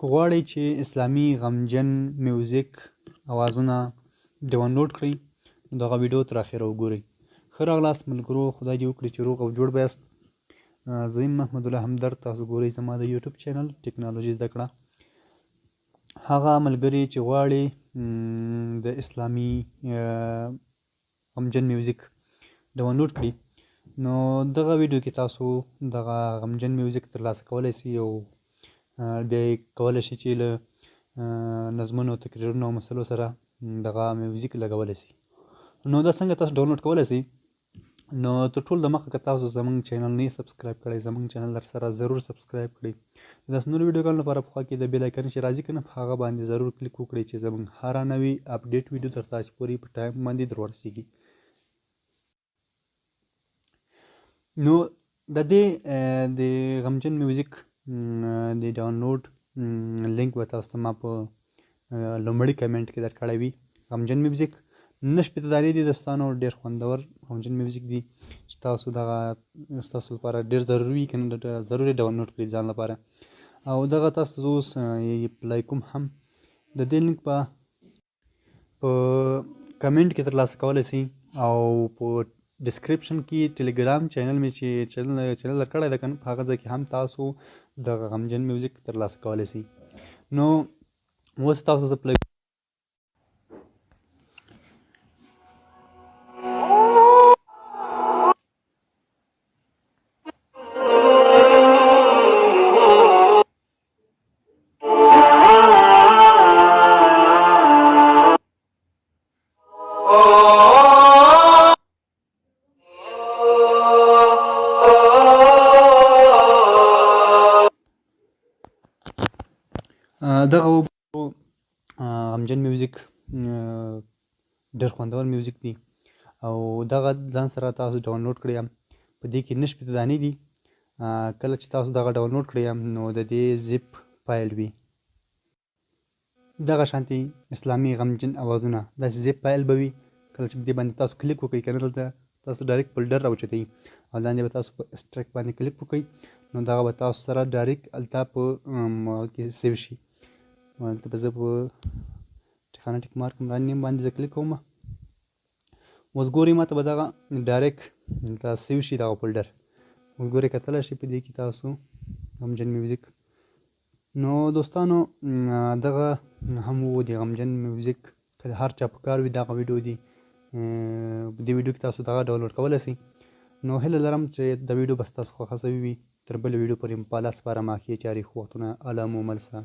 که غواړئ چې اسلامي غمجن موزیک اوازونه ډاونلوډ کړئ نو دغه ویډیو تر اخره وګورئ. ښه راغلاست ملګرو، خدای دې وکړي چې روغ او جوړ به یاست. زه یم محمد الله همدرد، تاسو ګورئ زما د یوټیوب چینل ټیکنالوژي زده کړه. هغه ملګري چې غواړي د اسلامي غمجن میوزیک ډاونلوډ کړي نو دغه ویډیو کې تاسو دغه غمجن میوزیک ترلاسه کولی شئ او بیا یې کولی شئ چې له نظمونو، تقريرونو او مسلو سره دغه میوزیک لګولی شئ. نو دا څنګه تاسو ډاونلوډ کولی شئ؟ نو تر ټولو دمخه که تاسو زموږ چینل نه سبسکرایب کړی، زموږ چینل در سره ضرور سبسکرایب کړئ. داسې نورو ویډیوګانو لپاره په خوا کې د بیل آیکن چې راځي که نه په هغه باندې ضرور کلیک وکړئ چې زموږ هره نوې اپډیټ ویډیو تر تاسو پورې په ټایم باندې در ورسیږي. نو د دې د غمجن میوزیک د ډاونلوډ لینک به تاسو ته ما په لومړي کمنټ کې درکړی وي. غمجن میوزیک 9 شپېته دانې دي دوستانو، ډېر خوندور غمجن میوزیک دي چې تاسو دغه ستاسو لپاره ډېر ضروري وي که نه ضروري ډاونلوډ کړئ ځان لپاره. او دغه تاسو زه اوس پلی کوم هم. د دې لینک په کمنټ کې ترلاسه کولی شئ او په ډسکرپشن کې ټیلیګرام چینل مې چې چینل درکړی ده که نه په هغه ځای کې هم تاسو دغه غمجن میوزیک ترلاسه کولی شئ. نو اوس تاسو زه پلی دغه غمجن میوزیک ډېر خوندور میوزیک دی او دغه ځان سره تاسو ډاونلوډ کړئ. په دې کې 9 شپېته دانې دي. کله چې تاسو دغه ډاونلوډ کړئ نو د دې زیپ فایل وي دغه شانتې اسلامي غمجن اوازونه داسې زیپ فایل به وي. کله چې په دې باندې تاسو کلیک وکړئ که نه دلته تاسو ډایرکټ فولډر راوچتوي او لاندې به تاسو په اسټریک باندې کلیک وکړئ نو دغه به تاسو سره ډایرکټ هلته په کې سیو شي. هلته به زه په ټخانه ټیک مارک عمران نیم باندې زه کلیک کوم. اوس ګورئ ماته به دغه ډایرکټ دلته سیو شي دغه فولډر. اوس ګورئ کتلی شئ په دې کې تاسو غمجن میوزیک. نو دوستانو دغه هم و د غمجن میوزیک که د هر چا په کار وي دغه ویډیو دي په دې ویډیو کې تاسو دغه ډاونلوډ کولی شئ. نو هیله لرم چې د ویډیو به ستاسو خوښه شوې وي. تر بلې ویډیو پورې مو په الله سپارم. اخیر چارې ښه وختونه الله مو مل شه.